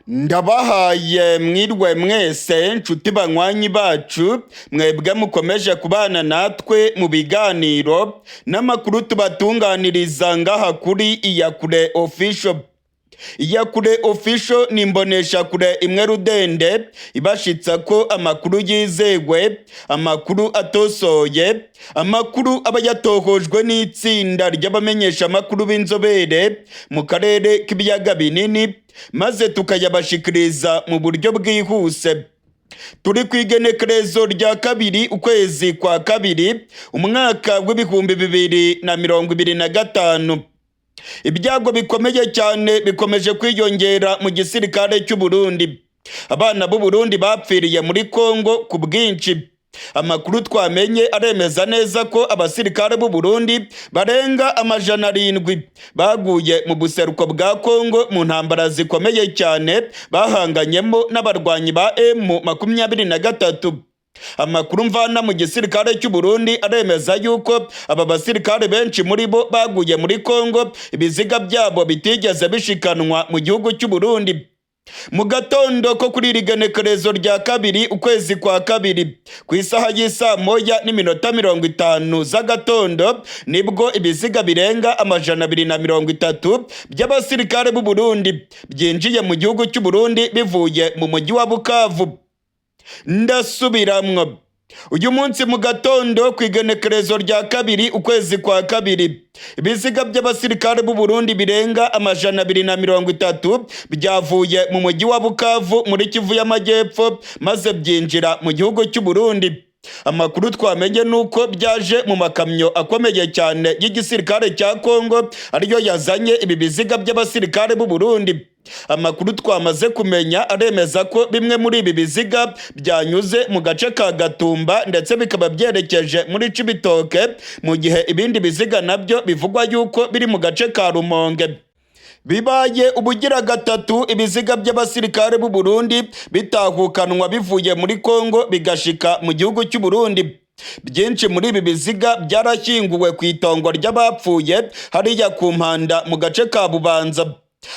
Ndabahaye mwirwe mwese nshuti banywanyi bacu mwebwe mukomeje kubana natwe mu biganiro n'amakuru tubatunganiriza ngaha kuri Iyakure Official. Iyakure Official ni imbonesha kure imwe rudende ibashitsa ko amakuru yizewe, amakuru atosoye, amakuru aba yatohojwe n'itsinda ry'abamenyesha amakuru b'inzobere mu karere k'ibiyaga binini, maze tukayabashikiriza mu buryo bwihuse. Turi kwigenekerezo rya kabiri ukwezi kwa kabiri umwaka w'ibihumbi 2025. Ibyago bikomeye cyane bikomeje kwiyongera mu gisirikare cy'u Burundi. Abana b'u Burundi bapfiriye muri Congo ku bwinshi. Amakuru twamenye aremeza neza ko abasirikare b'u Burundi barenga 700 baguye mu buseruko bwa Congo mu ntambara zikomeye cyane bahanganyemo n'abarwanyi ba M23. Amakuru mvana mu gisirikare cy'u Burundi aremeza yuko aba basirikare benshi muri bo baguye muri Congo, ibiziga byabo bitigeze bishikanwa mu gihugu cy'u Burundi. Mu gatondo ko kuri rigenekerezo rya kabiri ukwezi kwa kabiri ku isaha y'isa 1:50 z'agatondo nibwo ibiziga birenga 230 by'abasirikare b'u Burundi byinjiye mu gihugu cy'u Burundi bivuye mu mujyi wa Bukavu. Ndasubiramwo, uyu munsi mu gatondo ku igenekerezo rya kabiri ukwezi kwa kabiri ibiziga by'abasirikare b'u Burundi birenga 230 byavuye mu mujyi wa Bukavu muri Kivu y'Amajyepfo maze byinjira mu gihugu cy'u Burundi. Amakuru twamenye nuko byaje mu makamyo akomeye cyane y'igisirikare cya Congo ariyo yazanye ibi biziga by'abasirikare b'u Burundi. Amakuru twamaze kumenya aremeza ko bimwe muri ibi biziga byanyuze mu gace ka Gatumba ndetse bikaba byerekeje muri Cibitoke, mu gihe ibindi biziga nabyo bivugwa yuko biri mu gace ka Rumonge. Bibaye ubugira gatatu ibiziga by'abasirikare b'u Burundi bitahukanwa bivuye muri Congo bigashika mu gihugu cy'u Burundi. Byinshi muri ibi biziga byarashyinguwe ku itongo ry'abapfuye hariya ku Mpanda mu gace ka Bubanza.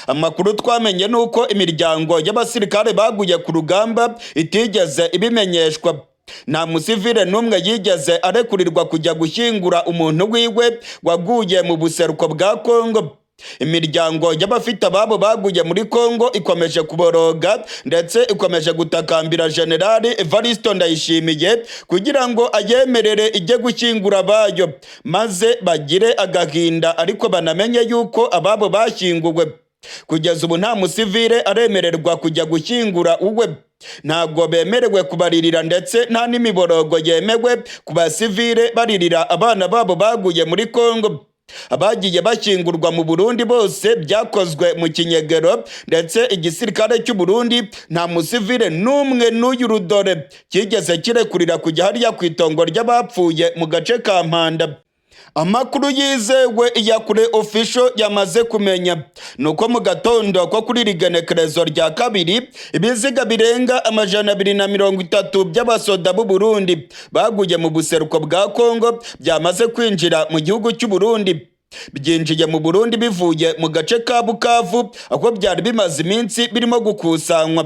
Amakuru twamenye nuko imiryango y'abasirikare baguye ku rugamba itigeze ibimenyeshwa. Nta musivile n'umwe yigeze arekurirwa kujya gushyingura umuntu wiwe waguye mu buseruko bwa Congo. Imiryango y'abafite ababo baguye muri Congo ikomeje kuboroga ndetse ikomeje gutakambira General Evariste Ndayishimiye kugira ngo ayemerere ijye gushyingura abayo maze bagire agahinda, ariko banamenye yuko ababo bashyinguwe. Kugeza ubu nta musivile aremererwa kujya gushyingura uwe. Ntabwo bemerewe kubaririra ndetse nta n'imiborogo yemewe ku basivile baririra abana babo baguye muri Congo. Abagiye bashyingurwa mu Burundi bose byakozwe mu kinyegero ndetse igisirikare cy'u Burundi nta musivile n'umwe n'uyu rudore kigeze kirekurira kujya hariya ku itongo ry'abapfuye mu gace ka Mpanda. Amakuru yizewe Iyakure Official yamaze kumenya nuko mu gatondo ko kuri rigenekerezo rya kabiri ibiziga birenga 230 by'abasoda b'u Burundi baguye mu buseruko bwa Congo byamaze kwinjira mu gihugu cy'u Burundi. Byinjiye mu Burundi bivuye mu gace ka Bukavu aho byari bimaze iminsi birimo gukusanywa.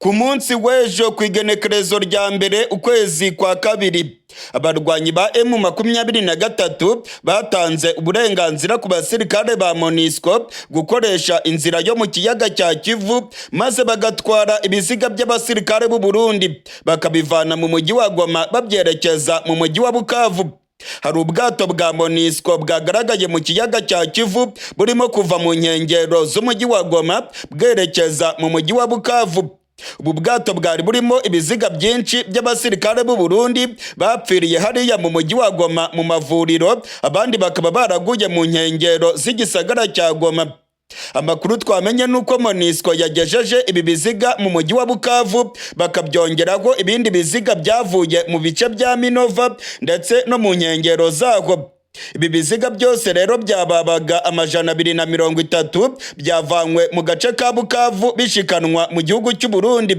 Ku munsi w'ejo ku igenekerezo rya mbere ukwezi kwa kabiri abarwanyi ba M23 batanze uburenganzira ku basirikare ba MONUSCO gukoresha inzira yo mu kiyaga cya Kivu maze bagatwara ibiziga by'abasirikare b'u Burundi bakabivana mu mujyi wa Goma babyerekeza mu mujyi wa Bukavu. Hari ubwato bwa MONUSCO bwagaragaye mu kiyaga cya Kivu burimo kuva mu nkengero z'umujyi wa Goma bwerekeza mu mujyi wa Bukavu. Ubu bwato bwari burimo ibiziga byinshi by'abasirikare b'u Burundi bapfiriye hariya mu mujyi wa Goma mu mavuriro, abandi bakaba baraguye mu nkengero z'igisagara cya Goma. Amakuru twamenye nuko MONUSCO yagejeje ibi biziga mu mujyi wa Bukavu bakabyongeraho ibindi biziga byavuye mu bice bya Minova ndetse no mu nkengero zaho. Ibi biziga byose rero byababaga 230 byavanywe mu gace ka Bukavu bishikanwa mu gihugu cy'u Burundi.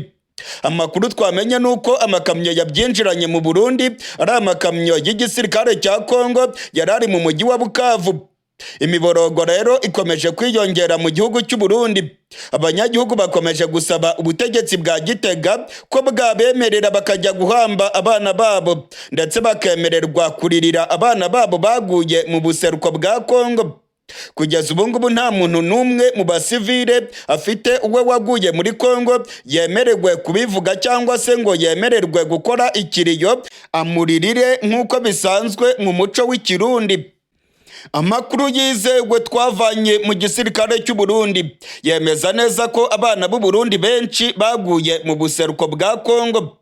Amakuru twamenye nuko amakamyo yabyinjiranye mu Burundi ari amakamyo y'igisirikare cya Congo yarari mu mujyi wa Bukavu. Imiborogo rero ikomeje kwiyongera mu gihugu cy'u Burundi. Abanyagihugu bakomeje gusaba ubutegetsi bwa Gitega ko bwabemerera bakajya guhamba abana babo ndetse bakemererwa kuririra abana babo baguye mu buseruko bwa Congo. Kugeza ubu ngubu nta muntu n'umwe mu basivile afite uwe waguye muri Congo yemererwe kubivuga cyangwa se ngo yemererwe gukora ikiriyo amuririre nk'uko bisanzwe mu muco w'ikirundi. Amakuru yizewe twavanye mu gisirikare cy'u Burundi yemeza neza ko abana b'u Burundi benshi baguye mu buseruko bwa Congo.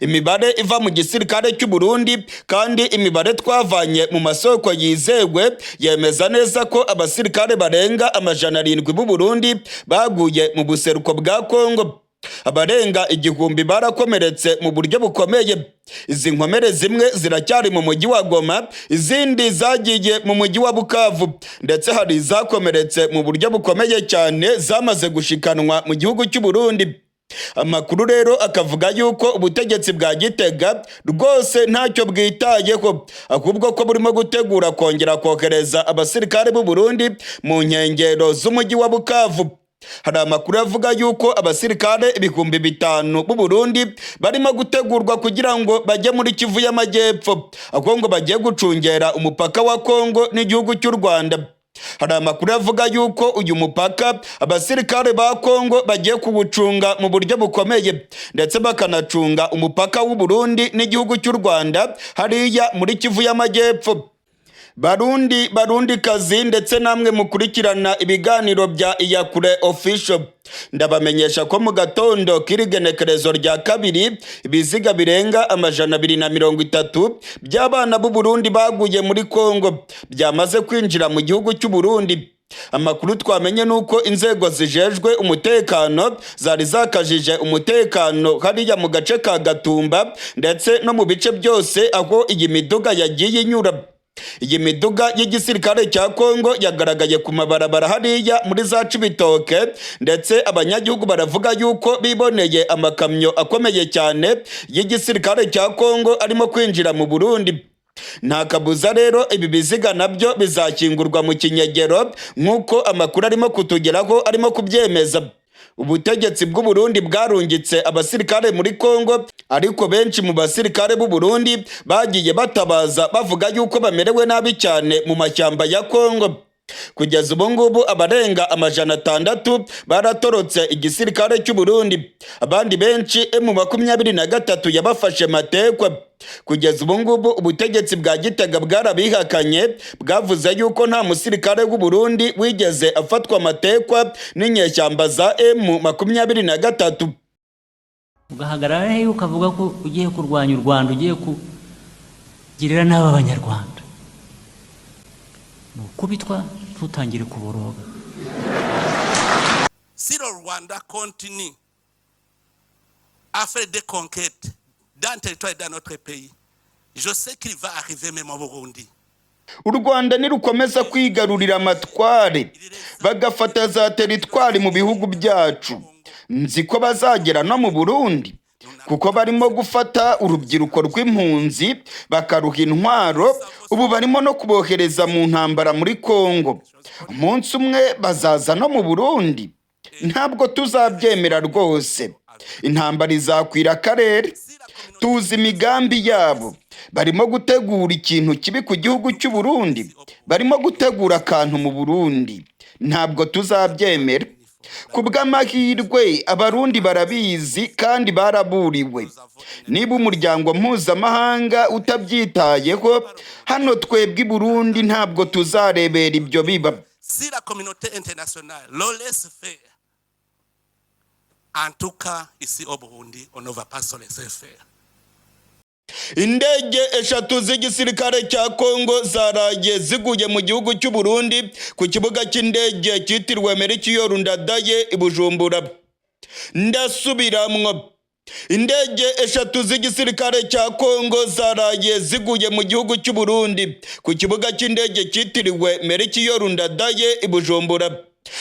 Imibare iva mu gisirikare cy'u Burundi kandi imibare twavanye mu masoko yizewe yemeza neza ko abasirikare barenga 700 b'u Burundi baguye mu buseruko bwa Congo. Abarenga 1000 barakomeretse mu buryo bukomeye. Izi nkomere zimwe ziracyari mu mujyi wa Goma, izindi zagiye mu mujyi wa Bukavu, ndetse hari zakomeretse mu buryo bukomeye cyane zamaze gushikanwa mu gihugu cy'u Burundi. Amakuru rero akavuga yuko ubutegetsi bwa Gitega rwose ntacyo bwitayeho, ahubwo ko burimo gutegura kongera kohereza abasirikare b'u Burundi mu nkengero z'umujyi wa Bukavu. Hari amakuru avuga yuko abasirikare 5,000 b'u Burundi barimo gutegurwa kugira ngo bajye muri Kivu y'Amajyepfo, aho ngo bagiye gucungera umupaka wa Congo n'igihugu cy'u Rwanda. Hari amakuru avuga yuko uyu mupaka abasirikare ba Congo bagiye kuwucunga mu buryo bukomeye, ndetse bakanacunga umupaka w'u Burundi n'igihugu cy'u Rwanda hariya muri Kivu y'Amajyepfo. Barundi kazi ndetse namwe mukurikirana ibiganiro bya Iyakure Official, ndabamenyesha ko mu gatondo k'irigenekerezo rya kabiri ibiziga birenga 230 by'abana b'u Burundi baguye muri Congo byamaze kwinjira mu gihugu cy'u Burundi. Amakuru twamenye nuko inzego zijejwe umutekano zari zakajije umutekano hariya mu gace ka Gatumba ndetse no mu bice byose aho iyi miduga yagiye inyura. Iyi miduga y'igisirikare cya Congo yagaragaye ku mabarabara hariya muri za Cibitoke, ndetse abanyagihugu baravuga yuko biboneye amakamyo akomeye cyane y'igisirikare cya Congo arimo kwinjira mu Burundi. Nta kabuza rero ibi biziga nabyo bizakingurwa mu kinyegero nk'uko amakuru arimo kutugeraho arimo kubyemeza. Ubutegetsi bw'u Burundi bwarungitse abasirikare muri Congo, ariko benshi mu basirikare b'u Burundi bagiye batabaza bavuga yuko bamerewe nabi cyane mu mashyamba ya Congo. Kugeza ubu ngubu abarenga 600 baratorotse igisirikare cy'u Burundi, abandi benshi M23 yabafashe matekwa. Kugeza ubu ngubu ubutegetsi bwa Gitega bwarabihakanye, bwavuze yuko nta musirikare w'u Burundi wigeze afatwa matekwa n'inyeshyamba za M23. Ugahagarara he ukavuga ko ugiye kurwanya u Rwanda, ugiye kugirira n'aba Banyarwanda, nukubitwa tutangire kuboroga. Si le Rwanda continue à faire des conquêtes dans le territoire et dans notre pays, je sais qu'il va arriver même au Burundi. U Rwanda nirukomeza kwigarurira amatware bagafata za teritwari mu bihugu byacu, nzi ko bazagera no mu Burundi, kuko barimo gufata urubyiruko rw'impunzi bakaruha intwaro. Ubu barimo no kubohereza mu ntambara muri Congo. Umunsi umwe bazaza no mu Burundi. Ntabwo tuzabyemera rwose. Intambara izakwira akarere. Tuzi imigambi yabo. Barimo gutegura ikintu kibi ku gihugu cy'u Burundi. Barimo gutegura akantu mu Burundi. Ntabwo tuzabyemera. Kubw'amahirwe abarundi barabizi kandi baraburiwe. Niba umuryango mpuzamahanga utabyitayeho, hano twebwe i Burundi ntabwo tuzarebera ibyo biba. Si la communauté internationale le laisse faire, en tout cas ici au Burundi, on ne va pas se laisser faire. Indege 3 z'igisirikare cya Congo zaraye ziguye mu gihugu cy'u Burundi ku kibuga cy'indege cyitiriwe muri i Bujumbura. Ndasubiramwo. Indege 3 z'igisirikare cya Congo zaraye ziguye mu gihugu cy'u Burundi ku kibuga cy'indege cyitiriwe muri i Bujumbura.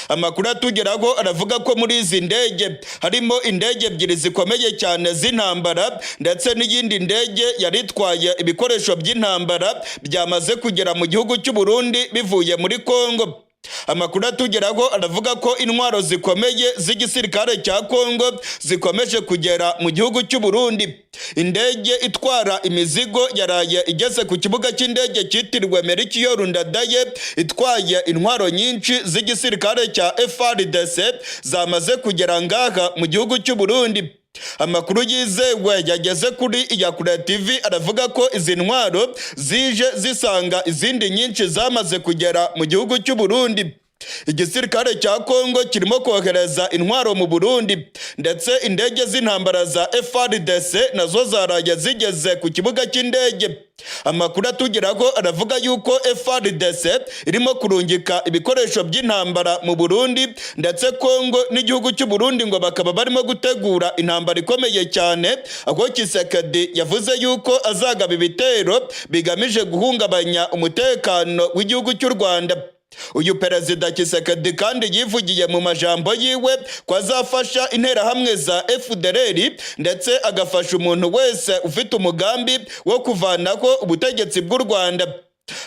Amakuru atugeraho aravuga ko muri izi ndege harimo indege ebyiri zikomeye cyane z'intambara ndetse n'iyindi ndege yari itwaye ibikoresho by'intambara byamaze kugera mu gihugu cy'u Burundi bivuye muri Congo. Amakuru atugeraho aravuga ko intwaro zikomeye z'igisirikare cya Congo zikomeje kugera mu gihugu cy'u Burundi. Indege itwara imizigo yaraye igeze ku kibuga cy'indege cyitiriwe muri itwaye intwaro nyinshi z'igisirikare cya FARDC zamaze kugera ngaha mu gihugu cy'u Burundi. Amakuru yizewe yageze kuri Iyakure TV aravuga ko izi ntwaro zije zisanga izindi nyinshi zamaze kugera mu gihugu cy'u Burundi. Igisirikare cya Congo kirimo kohereza intwaro mu Burundi ndetse indege z'intambara za FARDC nazo zaraye zigeze ku kibuga cy'indege. Amakuru atugeraho aravuga yuko FARDC irimo kurungika ibikoresho by'intambara mu Burundi ndetse Congo n'igihugu cy'u Burundi ngo bakaba barimo gutegura intambara ikomeye cyane, aho Tshisekedi yavuze yuko azagaba ibitero bigamije guhungabanya umutekano w'igihugu cy'u Rwanda. Uyu perezida Tshisekedi kandi yivugiye mu majambo yiwe ko azafasha interahamwe za FDLR ndetse agafasha umuntu wese ufite umugambi wo kuvanaho ubutegetsi bw'u Rwanda.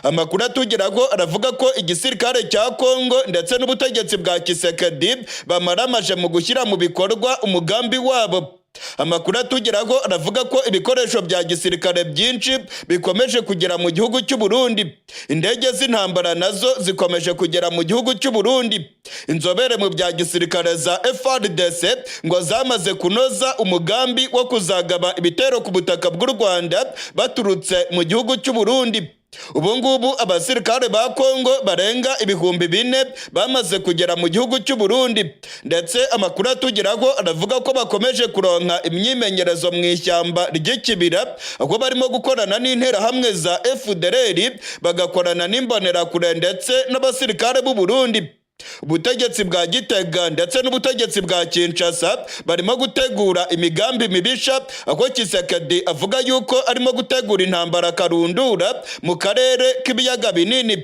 Amakuru atugeraho aravuga ko igisirikare cya Congo ndetse n'ubutegetsi bwa Tshisekedi bamaramaje mu gushyira mu bikorwa umugambi wabo. Amakuru atugeraho aravuga ko ibikoresho bya gisirikare byinshi bikomeje kugera mu gihugu cy'u Burundi. Indege z'intambara nazo zikomeje kugera mu gihugu cy'u Burundi. Inzobere mu bya gisirikare za FARDC ngo zamaze kunoza umugambi wo kuzagaba ibitero ku butaka bw'u Rwanda baturutse mu gihugu cy'u Burundi. Ubu ngubu abasirikare ba Congo barenga 4,000 bamaze kugera mu gihugu cy'u Burundi ndetse amakuru atugeraho aravuga ko bakomeje kuronka imyimenyerezo mu ishyamba ry'ikibira, aho barimo gukorana n'interahamwe za FDLR bagakorana n'imbonerakure ndetse n'abasirikare b'u Burundi. Ubutegetsi bwa Gitega ndetse n'ubutegetsi bwa Kinshasa barimo gutegura imigambi mibisha, aho Tshisekedi avuga yuko arimo gutegura intambara karundura mu karere k'ibiyaga binini.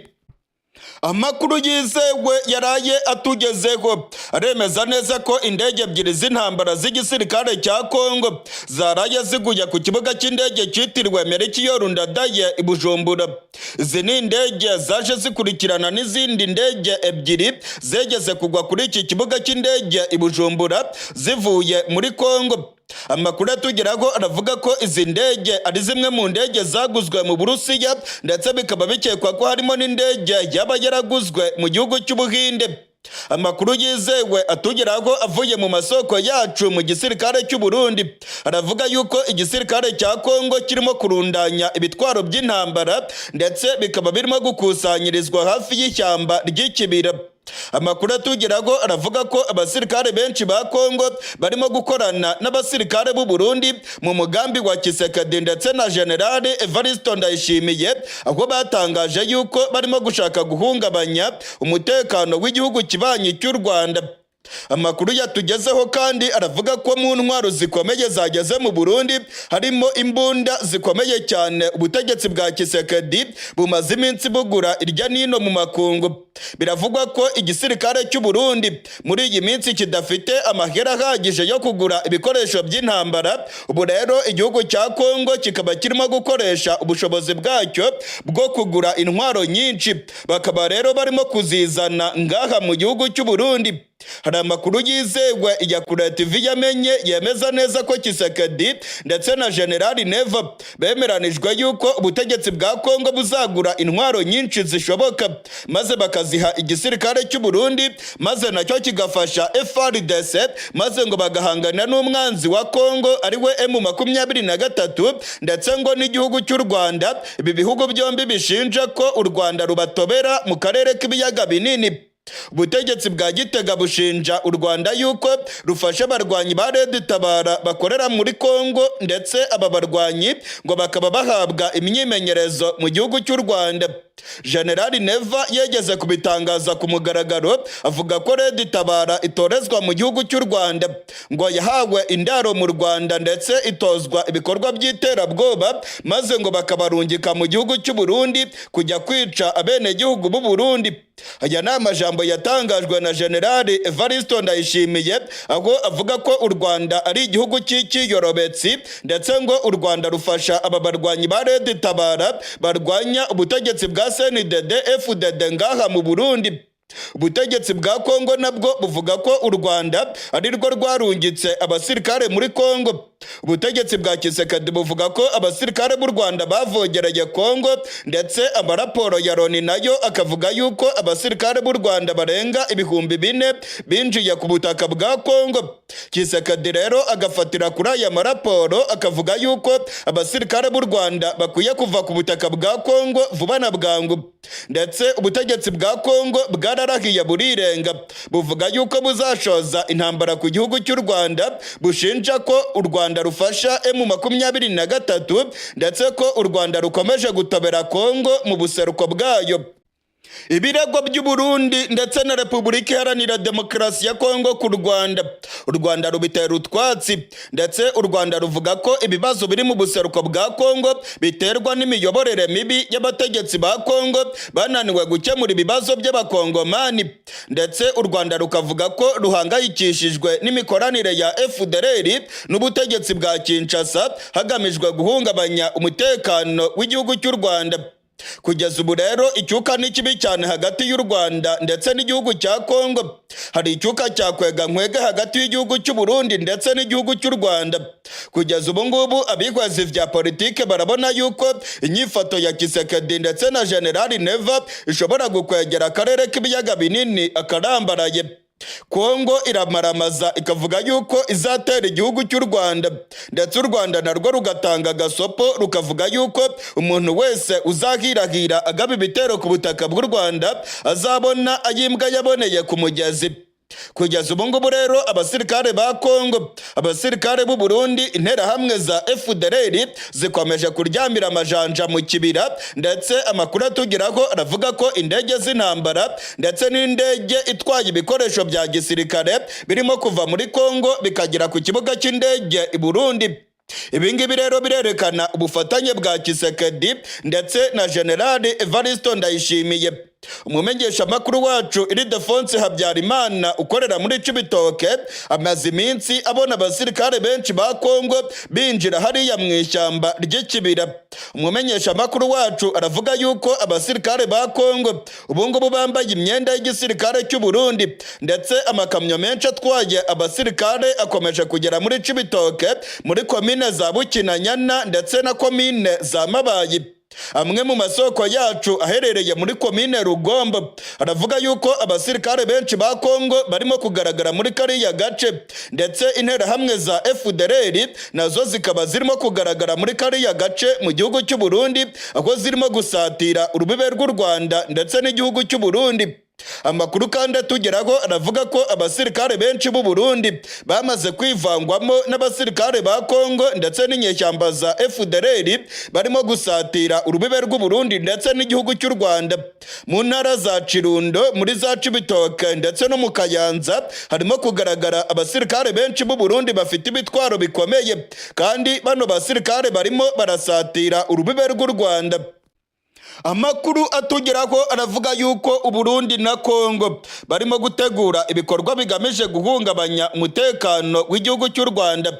Amakuru yizewe yaraye atugezeho aremeza neza ko indege ebyiri z'intambara z'igisirikare cya Congo zaraye ziguye ku kibuga cy'indege cyitiriwe muri i Bujumbura. Izi ni indege zaje zikurikirana n'izindi ndege ebyiri zegeze kugwa kuri iki kibuga cy'indege i Bujumbura zivuye muri Congo. Amakuru atugeraho aravuga ko izi ndege ari zimwe mu ndege zaguzwe mu Burusiya ndetse bikaba bikekwa ko harimo n'indege yaba yaraguzwe mu gihugu cy'Ubuhinde. Amakuru yizewe atugeraho avuye mu masoko yacu mu gisirikare cy'u Burundi aravuga yuko igisirikare cya Congo kirimo kurundanya ibitwaro by'intambara ndetse bikaba birimo gukusanyirizwa hafi y'ishyamba ry'ikibira. Amakuru atugeraho aravuga ko abasirikare benshi ba Congo barimo gukorana n'abasirikare b'u Burundi mu mugambi wa Tshisekedi ndetse na General Evariste Ndayishimiye, aho batangaje yuko barimo gushaka guhungabanya umutekano w'igihugu kibanyi cy'u Rwanda. Amakuru yatugezeho kandi aravuga ko mu ntwaro zikomeye zageze mu Burundi harimo imbunda zikomeye cyane ubutegetsi bwa Tshisekedi bumaze iminsi bugura irya nino mu makungu. Biravugwa ko igisirikare cy'u Burundi muri iyi minsi kidafite amahera ahagije yo kugura ibikoresho by'intambara. Ubu rero igihugu cya Congo kikaba kirimo gukoresha ubushobozi bwacyo bwo kugura intwaro nyinshi, bakaba rero barimo kuzizana ngaha mu gihugu cy'u Burundi. Hari amakuru yizewe Iyakure TV yamenye yemeza neza ko Tshisekedi ndetse na General Neva bemeranijwe yuko ubutegetsi bwa Congo buzagura intwaro nyinshi zishoboka maze bakaziha igisirikare cy'u Burundi maze nacyo kigafasha FARDC maze ngo bagahangana n'umwanzi wa Congo ariwe M23 ndetse ngo n'igihugu cy'u Rwanda. Ibi bihugu byombi bishinja ko u Rwanda rubatobera mu karere k'ibiyaga binini. Ubutegetsi bwa Gitega bushinja u Rwanda yuko rufasha abarwanyi ba Red Tabara bakorera muri Congo ndetse aba barwanyi ngo bakaba bahabwa imyimenyerezo mu gihugu cy'u Rwanda. General Neva yegeze kubitangaza ku mugaragaro avuga ko Red Tabara itorezwa mu gihugu cy'u Rwanda, ngo yahawe indaro mu Rwanda ndetse itozwa ibikorwa by'iterabwoba maze ngo bakabarungika mu gihugu cy'u Burundi kujya kwica abene gihugu b'u Burundi. aya ni amajambo yatangajwe na Generali Evariste Ndayishimiye aho avuga ko u Rwanda ari igihugu cy'ikiyorobetsi ndetse ngo u Rwanda rufasha aba barwanyi ba Red Tabara barwanya ubutegetsi bwa CNDD FDD ngaha mu Burundi. Ubutegetsi bwa Congo nabwo buvuga ko u Rwanda ari rwo rwarungitse abasirikare muri Congo. Ubutegetsi bwa Kisekedi buvuga ko abasirikare b'u Rwanda bavogereye Congo ndetse amaraporo ya Loni nayo akavuga yuko abasirikare b'u Rwanda barenga 4,000 binjiye ku butaka bwa Congo. Kisekedi rero agafatira kuri aya maraporo akavuga yuko abasirikare b'u Rwanda bakwiye kuva ku butaka bwa Congo vuba na bwangu. Ndetse ubutegetsi bwa Congo bwararahiye burirenga buvuga yuko buzashoza intambara ku gihugu cy'u Rwanda, bushinja ko u Rwanda rufasha M23 ndetse ko u Rwanda rukomeje gutobera Congo mu buseruko bwayo. Ibirego by'u Burundi ndetse na Repubulika Iharanira Demokarasi ya Congo ku Rwanda, u Rwanda rubitera utwatsi ndetse u Rwanda ruvuga ko ibibazo biri mu buseruko bwa Congo biterwa n'imiyoborere mibi y'abategetsi ba Congo bananiwe gukemura ibibazo by'abakongomani, ndetse u Rwanda rukavuga ko ruhangayikishijwe n'imikoranire ya FDLR n'ubutegetsi bwa Kinshasa hagamijwe guhungabanya umutekano w'igihugu cy'u Rwanda. Kugeza ubu rero icyuka ni kibi cyane hagati y'u Rwanda ndetse n'igihugu cya Congo. Hari icyuka cyakwega nkwege hagati y'igihugu cy'u Burundi ndetse n'igihugu cy'u Rwanda. Kugeza ubu ngubu abihwezi vya politike barabona yuko inyifato ya Kisekedi ndetse na Generali Neva ishobora gukwegera akarere k'ibiyaga binini akarambaraye. Congo iramaramaza ikavuga yuko izatera igihugu cy'u Rwanda, ndetse u Rwanda narwo rugatanga agasopo rukavuga yuko umuntu wese uzahirahira agaba ibitero ku butaka bw'u Rwanda azabona ayimbwa yaboneye ku mugezi. Kugeza ubu ngubu rero abasirikare ba Congo, abasirikare b'u Burundi, interahamwe za FDLR zikomeje kuryamira amajanja mu kibira, ndetse amakuru atugeraho aravuga ko indege z'intambara ndetse n'indege itwaye ibikoresho bya gisirikare birimo kuva muri Congo bikagera ku kibuga cy'indege i Burundi. Ibingibi rero birerekana ubufatanye bwa Kisekedi ndetse na Generali Evariste Ndayishimiye. Umumenyesha makuru wacu Iridefonse Habyarimana ukorera muri Cibitoke amaze iminsi abona abasirikare benshi ba Congo binjira hariya mu ishyamba ry'ikibira. Umumenyesha makuru wacu aravuga yuko abasirikare ba Congo ubungubu bambaye imyenda y'igisirikare cy'u Burundi, ndetse amakamyo menshi atwaye abasirikare akomeje kugera muri Cibitoke, muri komine za Bukinanyana ndetse na komine za Mabayi. Amwe mu masoko yacu aherereye muri komine Rugombo aravuga yuko abasirikare benshi ba Congo barimo kugaragara muri kariya gace, ndetse interahamwe za FDLR nazo zikaba zirimo kugaragara muri kariya gace mu gihugu cy'u Burundi, aho zirimo gusatira urubibe rw'u Rwanda ndetse n'igihugu cy'u Burundi. Amakuru kandi atugeraho aravuga ko abasirikare benshi b'u Burundi bamaze kwivangwamo n'abasirikare ba Congo ndetse n'inyeshyamba za FDLR barimo gusatira urubibe rw'u Burundi ndetse n'igihugu cy'u Rwanda. Mu ntara za Kirundo, muri za Cibitoke ndetse no mu Kayanza harimo kugaragara abasirikare benshi b'u Burundi bafite ibitwaro bikomeye, kandi bano basirikare barimo barasatira urubibe rw'u Rwanda. Amakuru atugeraho aravuga yuko u Burundi na Congo barimo gutegura ibikorwa bigamije guhungabanya umutekano w'igihugu cy'u Rwanda.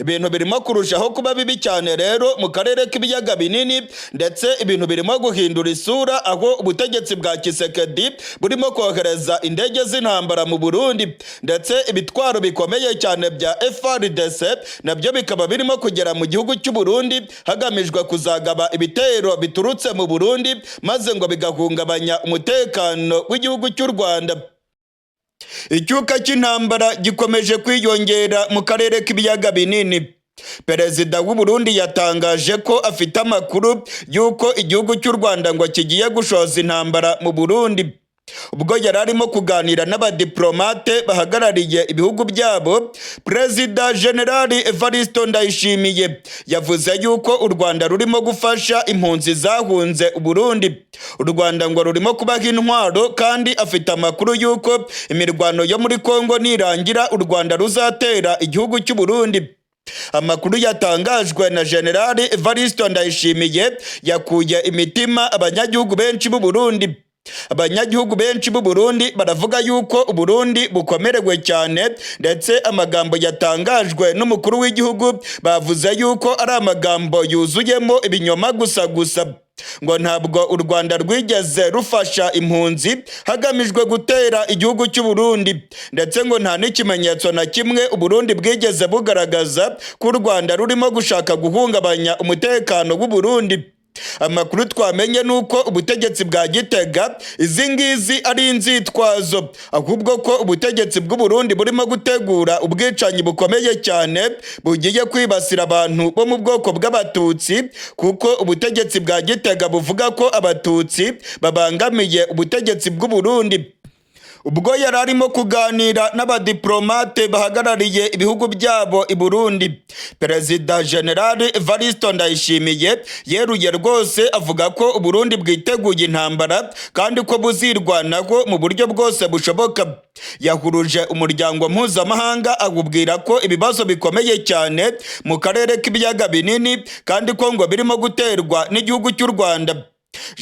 Ibintu birimo kurushaho kuba bibi cyane rero mu karere k'ibiyaga binini, ndetse ibintu birimo guhindura isura aho ubutegetsi bwa Kisekedi burimo kohereza indege z'intambara mu Burundi, ndetse ibitwaro bikomeye cyane bya FARDC nabyo bikaba birimo kugera mu gihugu cy'u Burundi hagamijwe kuzagaba ibitero biturutse mu Burundi maze ngo bigahungabanya umutekano w'igihugu cy'u Rwanda. Icyuka cy'intambara gikomeje kwiyongera mu karere k'ibiyaga binini. Perezida w'u Burundi yatangaje ko afite amakuru y'uko igihugu cy'u Rwanda ngo kigiye gushoza intambara mu Burundi. Ubwo yari arimo kuganira n'abadiplomate bahagarariye ibihugu byabo, Perezida Generali Evariste Ndayishimiye yavuze yuko u Rwanda rurimo gufasha impunzi zahunze u Burundi. U Rwanda ngo rurimo kubaha intwaro, kandi afite amakuru yuko imirwano yo muri Congo nirangira u Rwanda ruzatera igihugu cy'u Burundi. Amakuru yatangajwe na Generali Evariste Ndayishimiye yakuye imitima abanyagihugu benshi b'u Burundi. abanyagihugu benshi b'u Burundi baravuga yuko u Burundi bukomerewe cyane, ndetse amagambo yatangajwe n'umukuru w'igihugu bavuze yuko ari amagambo yuzuyemo ibinyoma gusa ngo ntabwo u Rwanda rwigeze rufasha impunzi hagamijwe gutera igihugu cy'u Burundi, ndetse ngo nta n'ikimenyetso na kimwe u Burundi bwigeze bugaragaza ko u Rwanda rurimo gushaka guhungabanya umutekano w'u Burundi. Amakuru twamenye nuko ubutegetsi bwa Gitega izi ngizi ari inzitwazo, ahubwo ko ubutegetsi bw'u Burundi burimo gutegura ubwicanyi bukomeye cyane bugiye kwibasira abantu bo mu bwoko bw'abatutsi, kuko ubutegetsi bwa Gitega buvuga ko abatutsi babangamiye ubutegetsi bw'u Burundi. Ubwo yari arimo kuganira n'abadiplomate bahagarariye ibihugu byabo i Burundi, Perezida General Evariste Ndayishimiye yeruye rwose avuga ko u Burundi bwiteguye intambara kandi ko buzirwanaho mu buryo bwose bushoboka. Yahuruje umuryango mpuzamahanga awubwira ko ibibazo bikomeye cyane mu karere k'ibiyaga binini kandi ko ngo birimo guterwa n'igihugu cy'u Rwanda.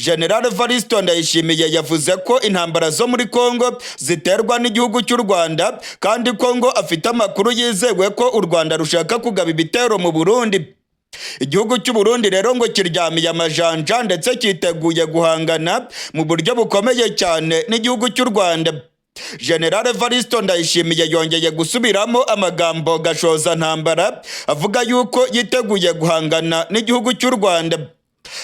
General Evariste Ndayishimiye yavuze ko intambara zo muri Congo ziterwa n'igihugu cy'u Rwanda, kandi Congo afite amakuru yizewe ko u Rwanda rushaka kugaba ibitero mu Burundi. Igihugu cy'u Burundi rero ngo kiryamiye amajanja ndetse cyiteguye guhangana mu buryo bukomeye cyane n'igihugu cy'u Rwanda. General Evariste Ndayishimiye yongeye gusubiramo amagambo gashoza ntambara avuga yuko yiteguye guhangana n'igihugu cy'u Rwanda.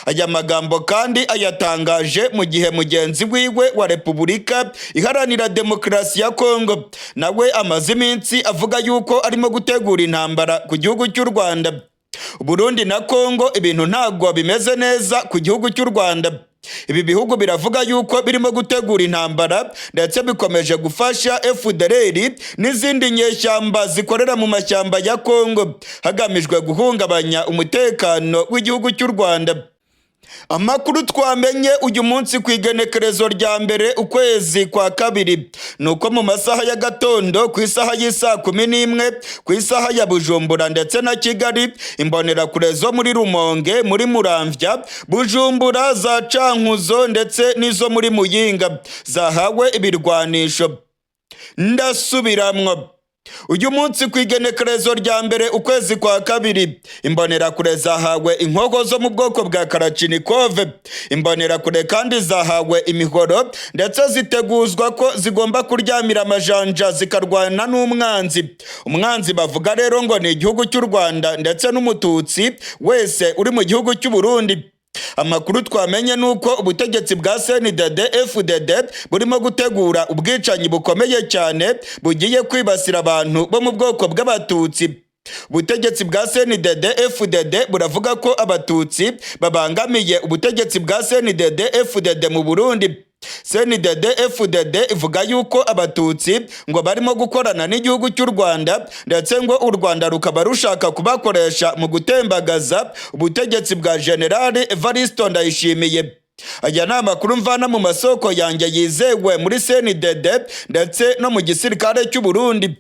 Aya magambo kandi ayatangaje mu gihe mugenzi wiwe wa Repubulika Iharanira Demokarasi ya Congo nawe amaze iminsi avuga yuko arimo gutegura intambara ku gihugu cy'u Rwanda. Burundi na Congo ibintu ntabwo bimeze neza ku gihugu cy'u Rwanda. Ibi bihugu biravuga yuko birimo gutegura intambara ndetse bikomeje gufasha FDLR n'izindi nyeshyamba zikorera mu mashyamba ya Congo hagamijwe guhungabanya umutekano w'igihugu cy'u Rwanda. Amakuru twamenye uyu munsi ku igenekerezo rya mbere ukwezi kwa kabiri nuko mu masaha ya gatondo ku isaha y'isa 11 ku isaha ya Bujumbura ndetse na Kigali, imbonerakure zo muri Rumonge, muri Muramvya, Bujumbura, za Cankuzo ndetse n'izo muri Muyinga zahawe ibirwanisho. Ndasubiramwo, uyu munsi ku igenekerezo rya mbere ukwezi kwa kabiri imbonerakure zahawe inkogo zo mu bwoko bwa Karachinikove. Imbonerakure kandi zahawe imihoro ndetse ziteguzwa ko zigomba kuryamira amajanja zikarwana n'umwanzi. Umwanzi bavuga rero ngo ni igihugu cy'u Rwanda ndetse n'umututsi wese uri mu gihugu cy'u Burundi. Amakuru twamenye nuko ubutegetsi bwa CNDD-FDD burimo gutegura ubwicanyi bukomeye cyane bugiye kwibasira abantu bo mu bwoko bw'abatutsi. Ubutegetsi bwa CNDD-FDD buravuga ko abatutsi babangamiye ubutegetsi bwa CNDD-FDD mu Burundi. CNDD-FDD ivuga yuko abatutsi ngo barimo gukorana n'igihugu cy'u Rwanda ndetse ngo u Rwanda rukaba rushaka kubakoresha mu gutembagaza ubutegetsi bwa General Evariste Ndayishimiye. Aya ni amakuru mvana mu masoko yanjye yizewe muri CNDD ndetse no mu gisirikare cy'u Burundi.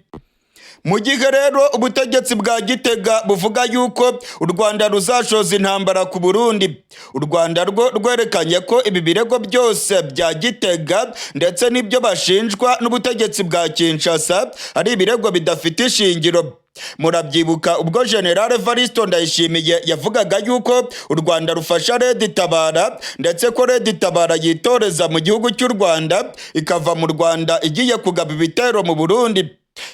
Mu gihe rero ubutegetsi bwa Gitega buvuga yuko u Rwanda ruzashoza intambara ku Burundi, u Rwanda rwo rwerekanye ko ibi birego byose bya Gitega ndetse n'ibyo bashinjwa n'ubutegetsi bwa Kinshasa ari ibirego bidafite ishingiro. Murabyibuka ubwo General Evariste Ndayishimiye yavugaga yuko u Rwanda rufasha Red Tabara ndetse ko Red Tabara yitoreza mu gihugu cy'u Rwanda ikava mu Rwanda igiye kugaba ibitero mu Burundi.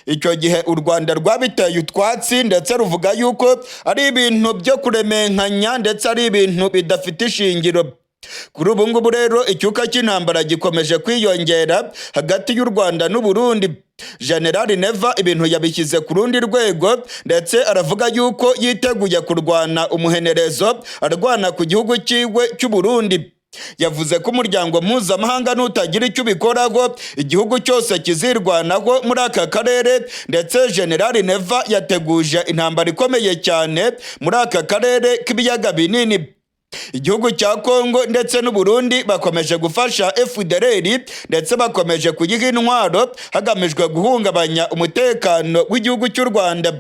Icyo gihe u Rwanda rwabiteye utwatsi ndetse ruvuga yuko ari ibintu byo kuremenkanya ndetse ari ibintu bidafite ishingiro. Kuri ubu ngubu rero icyuka cy'intambara gikomeje kwiyongera hagati y'u Rwanda n'u Burundi. General Neva ibintu yabishyize ku rundi rwego ndetse aravuga yuko yiteguye kurwana umuhenerezo arwana ku gihugu cyiwe cy'u Burundi. Yavuze ko umuryango mpuzamahanga nutagira icyo ubikoraho igihugu cyose kizirwanaho muri aka karere, ndetse General Neva yateguje intambara ikomeye cyane muri aka karere k'ibiyaga binini. Igihugu cya Congo ndetse n'u Burundi bakomeje gufasha FDLR ndetse bakomeje kuyiha intwaro hagamijwe guhungabanya umutekano w'igihugu cy'u Rwanda.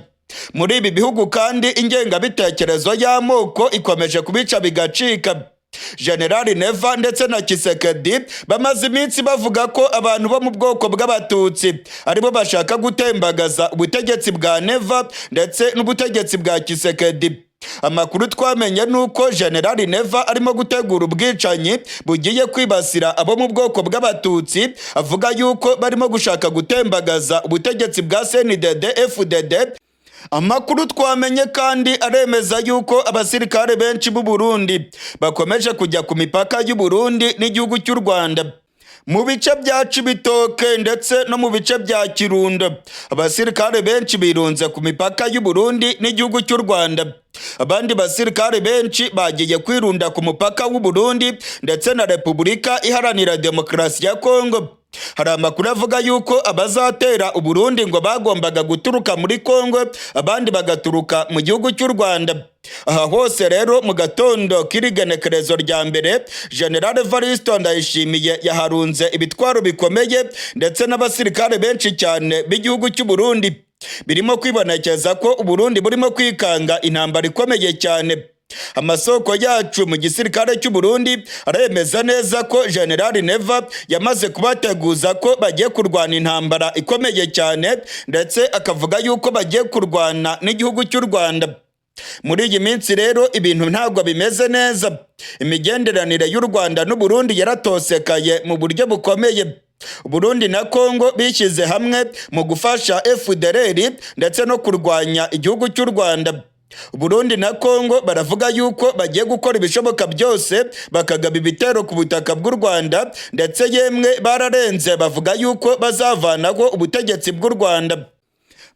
Muri ibi bihugu kandi ingengabitekerezo y'amoko ikomeje kubica bigacika. General Neva ndetse na Tshisekedi bamaze iminsi bavuga ko abantu bo mu bwoko bw'abatutsi aribo bashaka gutembagaza ubutegetsi bwa Neva ndetse n'ubutegetsi bwa Tshisekedi. Amakuru twamenye nuko General Neva arimo gutegura ubwicanyi bugiye kwibasira abo mu bwoko bw'abatutsi, avuga yuko barimo gushaka gutembagaza ubutegetsi bwa CNDD FDD. Amakuru twamenye kandi aremeza yuko abasirikare benshi b'u Burundi bakomeje kujya ku mipaka y'u Burundi n'igihugu cy'u Rwanda. Mu bice bya Cibitoke ndetse no mu bice bya Kirundo, abasirikare benshi birunze ku mipaka y'u Burundi n'igihugu cy'u Rwanda. Abandi basirikare benshi bagiye kwirunda ku mupaka w'u Burundi ndetse na Repubulika Iharanira Demokarasi ya Congo. Hari amakuru avuga yuko abazatera u Burundi ngo bagombaga guturuka muri Congo, abandi bagaturuka mu gihugu cy'u Rwanda. Aha hose rero mu gatondo k'irigenekerezo rya mbere, General Evaristo Ndayishimiye yaharunze ibitwaro bikomeye ndetse n'abasirikare benshi cyane b'igihugu cy'u Burundi. Birimo kwibonekeza ko u Burundi burimo kwikanga intambara ikomeye cyane. Amasoko yacu mu gisirikare cy'u Burundi aremeza neza ko General Neva yamaze kubateguza ko bagiye kurwana intambara ikomeye cyane, ndetse akavuga yuko bagiye kurwana n'igihugu cy'u Rwanda. Muri iyi minsi rero ibintu ntabwo bimeze neza. Imigenderanire y'u Rwanda n'u Burundi yaratosekaye mu buryo bukomeye. Burundi na Congo bishyize hamwe mu gufasha FDLR ndetse no kurwanya igihugu cy'u Rwanda. Burundi na Congo baravuga yuko bagiye gukora ibishoboka byose bakagaba ibitero ku butaka bw'u Rwanda, ndetse yemwe bararenze bavuga yuko bazavanaho ubutegetsi bw'u Rwanda.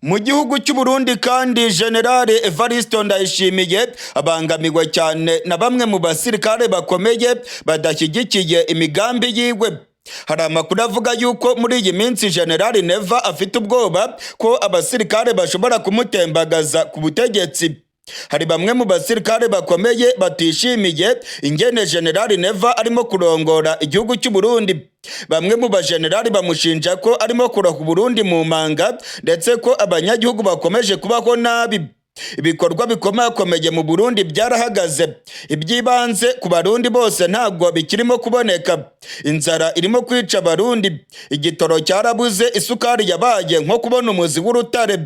Mu gihugu cy'u Burundi kandi General Evaristo Ndayishimiye abangamiwe cyane na bamwe mu basirikare bakomeye badashyigikiye imigambi yiwe. Hari amakuru avuga yuko muri iyi minsi General Neva afite ubwoba ko abasirikare bashobora kumutembagaza ku butegetsi. Hari bamwe mu basirikare bakomeye batishimiye ingene General Neva arimo kurongora igihugu cy'u Burundi. Bamwe mu bajenerali bamushinja ko arimo kuroha u Burundi mu manga, ndetse ko abanyagihugu bakomeje kubaho nabi. Ibikorwa bikomakomeye mu Burundi byarahagaze. Ibyibanze ku Barundi bose ntabwo bikirimo kuboneka. Inzara irimo kwica Abarundi. Igitoro cyarabuze, isukari yabaye nko kubona umuzi w'urutare.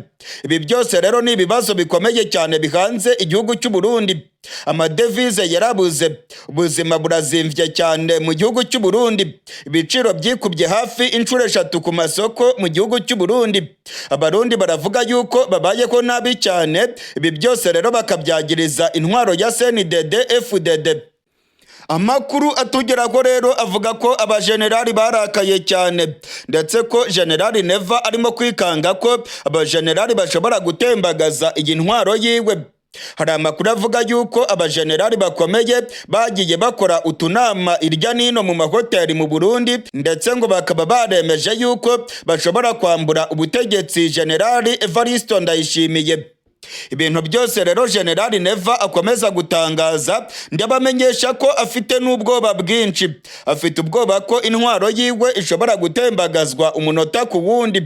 Ibi byose rero ni ibibazo bikomeye cyane bihanze igihugu cy'u Burundi. Amadevize yarabuze, ubuzima burazimvye cyane mu gihugu cy'u Burundi. Ibiciro byikubye hafi inshuro 3 ku masoko mu gihugu cy'u Burundi. Abarundi baravuga yuko babayeho nabi cyane. Ibi byose rero bakabyagiriza intwaro ya CNDD FDD. Amakuru atugeraho rero avuga ko abajenerali barakaye cyane, ndetse ko General Neva arimo kwikanga ko abajenerali bashobora gutembagaza iyi ntwaro yiwe. Hari amakuru avuga yuko abajenerali bakomeye bagiye bakora utunama irya nino mu mahoteli mu Burundi, ndetse ngo bakaba baremeje yuko bashobora kwambura ubutegetsi General Evaristo Ndayishimiye. Ibintu byose rero General Neva akomeza gutangaza, ndabamenyesha ko afite n'ubwoba bwinshi. Afite ubwoba ko intwaro yiwe ishobora gutembagazwa umunota ku wundi.